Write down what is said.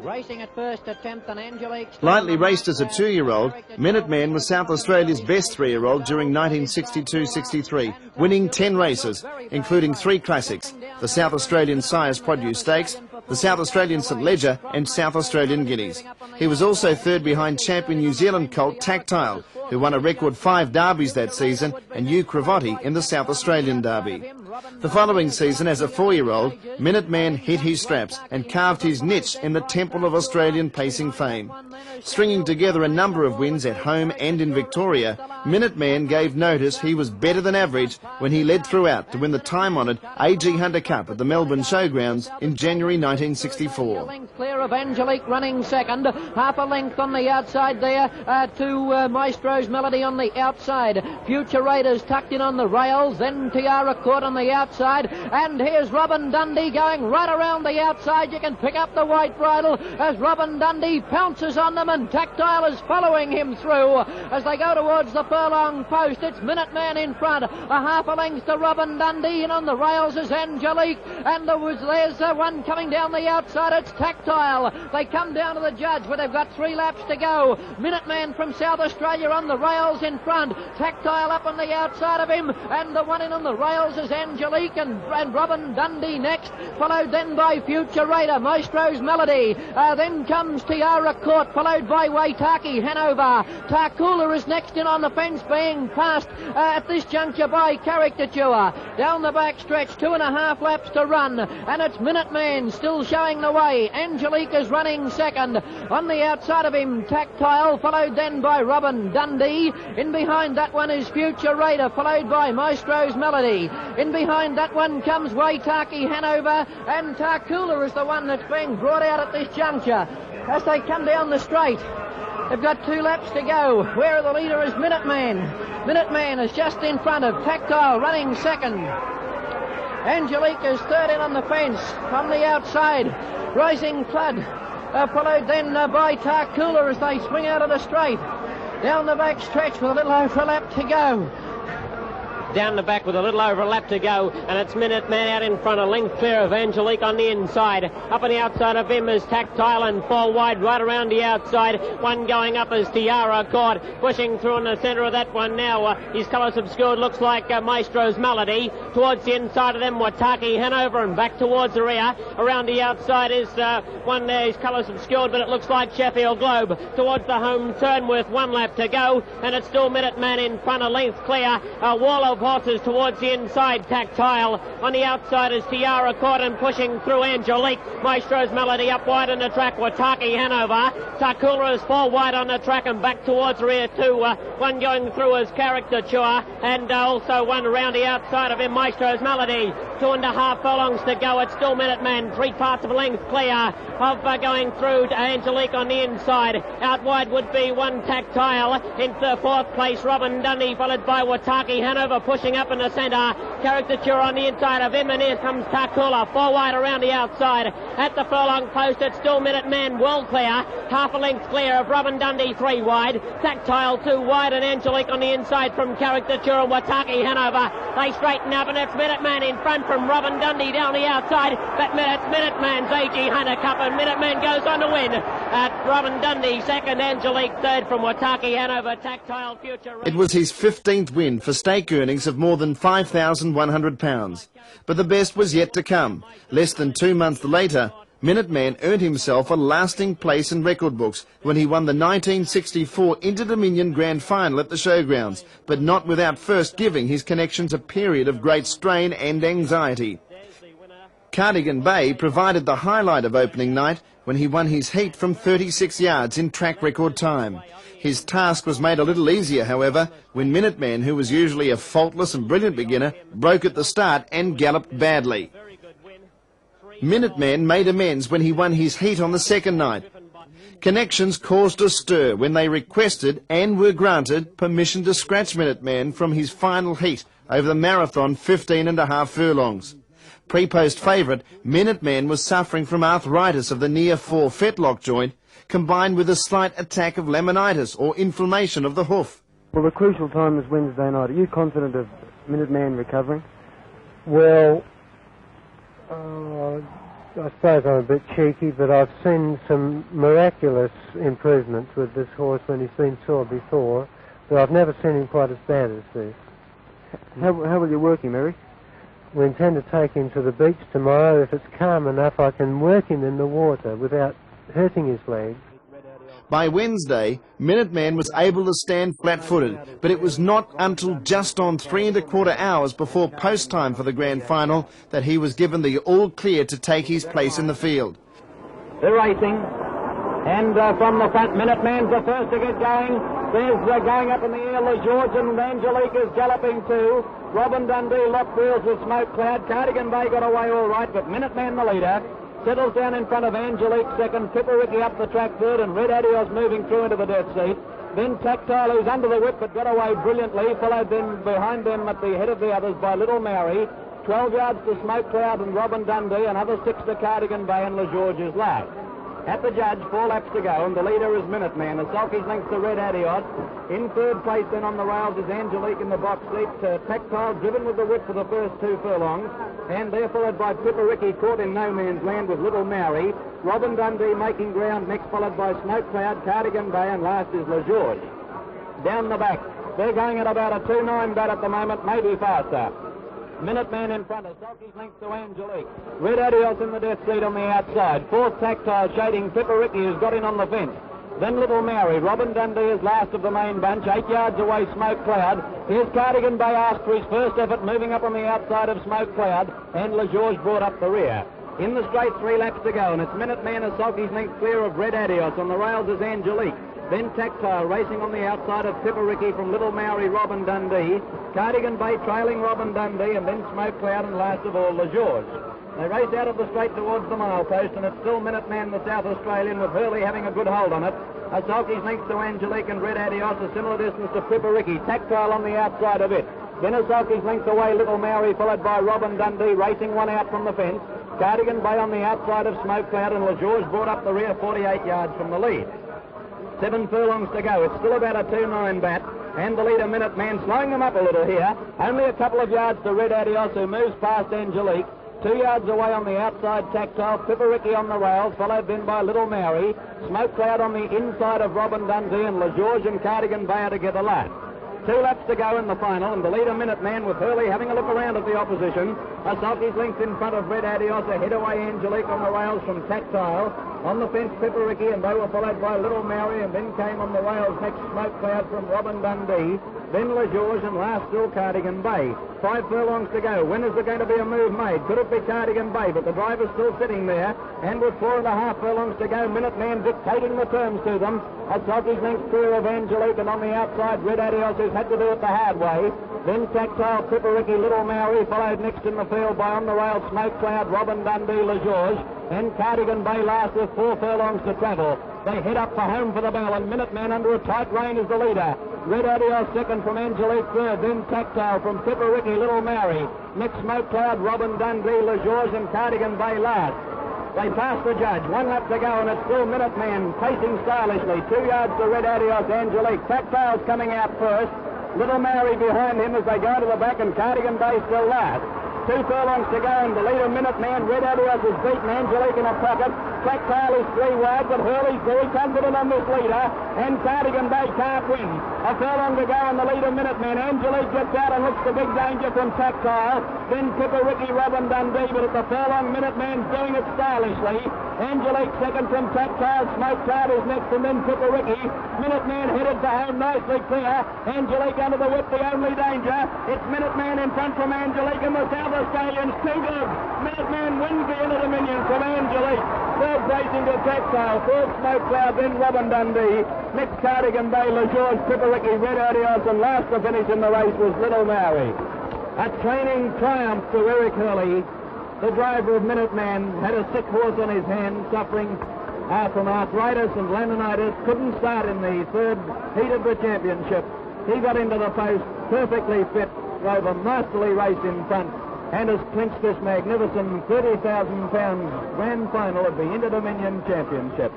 Racing at first attempt and Angelique... Lightly raced as a 2-year-old, Minuteman was South Australia's best 3-year-old during 1962-63, winning 10 races, including 3 classics, the South Australian Sires Produce Stakes, the South Australian St Leger and South Australian Guineas. He was also third behind champion New Zealand colt Tactile, who won a record 5 derbies that season, and Hugh Cravatti in the South Australian Derby. The following season, as a 4-year-old, Minuteman hit his straps and carved his niche in the Temple of Australian pacing fame. Stringing together a number of wins at home and in Victoria, Minuteman gave notice he was better than average when he led throughout to win the time-honoured A.G. Hunter Cup at the Melbourne Showgrounds in January 1964. Clear of Angelique running second, half a length on the outside there to Maestro's Melody on the outside. Future Raiders tucked in on the rails, then Tiara Court on the outside, and here's Robin Dundee going right around the outside. You can pick up the white bridle as Robin Dundee pounces on them, and Tactile is following him through as they go towards the furlong post. It's Minuteman in front, a half a length to Robin Dundee, and on the rails is Angelique, and there's one coming down the outside. It's Tactile. They come down to the judge, but they've got 3 laps to go. Minuteman from South Australia on the rails in front, Tactile up on the outside of him, and the one in on the rails is Angelique, and Robin Dundee next, followed then by Future Raider, Maestro's Melody. Then comes Tiara Court, followed by Waitaki Hanover. Tarcoola is next in on the fence, being passed at this juncture by Caricature. Down the back stretch, 2.5 laps to run, and it's Minuteman still showing the way. Angelique is running second. On the outside of him, Tactile, followed then by Robin Dundee. In behind that one is Future Raider, followed by Maestro's Melody. In behind that one comes Waitaki Hanover, and Tarcoola is the one that's being brought out at this juncture as they come down the straight. They've got 2 laps to go. Where the leader is Minuteman. Minuteman is just in front of Tactile, running second. Angelique is third in on the fence. On the outside, Rising Flood, followed then by Tarcoola as they swing out of the straight. Down the back stretch with a little over a lap to go. Down the back with a little over a lap to go, and it's Minuteman out in front, a length clear of Angelique on the inside. Up on the outside of him is Tactile, and 4 wide right around the outside. One going up is Tiara Court, pushing through in the centre of that one now. His colours obscured, looks like Maestro's Melody. Towards the inside of them, Waitaki Hanover, and back towards the rear. Around the outside is one there, his colours obscured, but it looks like Sheffield Globe. Towards the home turn with 1 lap to go, and it's still Minuteman in front, a length clear. A wall of horses towards the inside, Tactile. On the outside is Tiara Court, and pushing through Angelique. Maestro's Melody up wide on the track, Waitaki Hanover. Tarcoola is 4 wide on the track and back towards the rear too. One going through is Caricature, and also one around the outside of him, Maestro's Melody. 2.5 furlongs to go. It's still Minuteman, 3/4 of a length clear of going through to Angelique on the inside. Out wide would be one Tactile. In the 4th place, Robin Dundee, followed by Waitaki Hanover, pushing up in the centre. Caricature on the inside of him, and here comes Tarcoola, 4 wide around the outside. At the furlong post, it's still Minuteman, well clear. Half a length clear of Robin Dundee, 3 wide. Tactile 2 wide, and Angelique on the inside from Caricature and Waitaki Hanover. They straighten up, and it's Minuteman in front from Robin Dundee down the outside. But it's Minuteman's A.G. Hunter Cup, and Minuteman goes on to win. At Robin Dundee second, Angelique third from Waitaki Hanover. Tactile Future. It was his 15th win for stake earnings of more than £5,100. But the best was yet to come. Less than 2 months later, Minuteman earned himself a lasting place in record books when he won the 1964 InterDominion Grand Final at the Showgrounds, but not without first giving his connections a period of great strain and anxiety. Cardigan Bay provided the highlight of opening night when he won his heat from 36 yards in track record time. His task was made a little easier, however, when Minuteman, who was usually a faultless and brilliant beginner, broke at the start and galloped badly. Minuteman made amends when he won his heat on the second night. Connections caused a stir when they requested and were granted permission to scratch Minuteman from his final heat over the marathon 15.5 furlongs. Pre-post favourite, Minuteman was suffering from arthritis of the near 4 fetlock joint, combined with a slight attack of laminitis or inflammation of the hoof. Well, the crucial time is Wednesday night. Are you confident of Minuteman recovering? Well, I suppose I'm a bit cheeky, but I've seen some miraculous improvements with this horse when he's been sore before, but I've never seen him quite as bad as this. How will you work him, Eric? We intend to take him to the beach tomorrow. If it's calm enough, I can work him in the water without hurting his legs. By Wednesday, Minuteman was able to stand flat-footed, but it was not until just on 3 1/4 hours before post time for the grand final that he was given the all-clear to take his place in the field. They're racing, and from the front, Minuteman's the first to get going. There's going up in the air, Le George and Angelique is galloping too. Robin Dundee locked wheels with Smoke Cloud. Cardigan Bay got away all right, but Minuteman the leader. Settles down in front of Angelique second, Pippericki up the track third, and Red Adios moving through into the death seat. Then Tactile, who's under the whip but got away brilliantly, followed then behind them at the head of the others by Little Mary. 12 yards to Smoke Cloud and Robin Dundee, another 6 to Cardigan Bay, and Le George's last. At the judge, 4 laps to go, and the leader is Minuteman. A sulky's length to Red Adios. In third place then on the rails is Angelique in the box seat. Tactile driven with the whip for the first 2 furlongs, and they're followed by Pippericki, caught in no man's land with Little Mary. Robin Dundee making ground next, followed by Smoke Cloud, Cardigan Bay, and last is Le George. Down the back, they're going at about a 2.9 bat at the moment, maybe faster. Minuteman in front, a sulky's length to Angelique. Red Adios in the death seat on the outside. Fourth Tactile shading Pippericki, who's got in on the fence. Then Little Mary. Robin Dundee is last of the main bunch. 8 yards away, Smoke Cloud. Here's Cardigan Bay asked for his first effort, moving up on the outside of Smoke Cloud, and Le George brought up the rear. In the straight, 3 laps to go, and it's Minuteman a sulky's length clear of Red Adios. On the rails is Angelique. Then Tactile racing on the outside of Pippericki from Little Mary, Robin Dundee. Cardigan Bay trailing Robin Dundee, and then Smoke Cloud, and last of all Le George. They race out of the straight towards the milepost, and it's still Minuteman, the South Australian, with Hurley having a good hold on it. A sulky's length to Angelique and Red Adios, a similar distance to Pippericki. Tactile on the outside of it. Then a sulky's length away, Little Mary, followed by Robin Dundee, racing one out from the fence. Cardigan Bay on the outside of Smoke Cloud, and Le George brought up the rear 48 yards from the lead. 7 furlongs to go. It's still about a 2.9 bat, and the leader Minuteman slowing them up a little here. Only a couple of yards to Red Adios, who moves past Angelique. 2 yards away on the outside, Tactile. Pippericki on the rails, followed then by Little Mary. Smoke Cloud on the inside of Robin Dundee, and Le George and Cardigan Bay are together last. 2 laps to go in the final, and the leader Minuteman, with Hurley having a look around at the opposition. A sulky's length in front of Red Adios, ahead away Angelique on the rails from Tactile. On the fence, Pippericki, and they were followed by Little Mary, and then came on the rails next Smoke Cloud from Robin Dundee. Then Le George, and last still Cardigan Bay. 5 furlongs to go. When is there going to be a move made? Could it be Cardigan Bay? But the driver's still sitting there, and with 4.5 furlongs to go, Minuteman dictating the terms to them. A sulky's length clear of Angelique, and on the outside, Red Adios, who's had to do it the hard way. Then Tactile, Pippericki, Little Mary, followed next in the field by on the rail Smoke Cloud, Robin Dundee, Le George, and Cardigan Bay last with 4 furlongs to travel. They head up for home for the bell, and Minuteman under a tight rein is the leader. Red Adios second from Angelique third, then Tactile from Pippericki, Little Mary. Next Smoke Cloud, Robin Dundee, Le George, and Cardigan Bay last. They pass the judge. 1 lap to go, and it's still Minuteman pacing stylishly. 2 yards to Red Adios, Angelique. Tactile's coming out first. Little Mary behind him as they go to the back, and Cardigan Bay still last. 2 furlongs to go, and the leader Minuteman, Red Adios, is beaten. Angelique in a pocket. Tactile is 3 wide, but Hurley's very confident on this leader, and Cardigan Bay can't win. A furlong to go, and the leader Minuteman. Angelique gets out and looks the big danger from Tactile. Then Pippericki, Robin Dundee, but at the furlong, Minuteman's doing it stylishly. Angelique second from Tactile. Smoke Cloud is next, and then Pippericki. Minuteman headed for home, nicely clear. Angelique under the whip, the only danger. It's Minuteman in front from Angelique, and the South Australians too good. Minuteman wins the InterDominion from Angelique. Third placing to Tactile. Fourth Smoke Cloud, then Robin Dundee. Next Cardigan Bay, Le George, Pippericki, Red Adios, and last to finish in the race was Little Mary. A training triumph to Eric Hurley. The driver of Minuteman had a sick horse on his hand, suffering from arthritis and laminitis. Couldn't start in the third heat of the championship. He got into the post, perfectly fit, drove a masterly race in front, and has clinched this magnificent £30,000 grand final of the InterDominion Championship.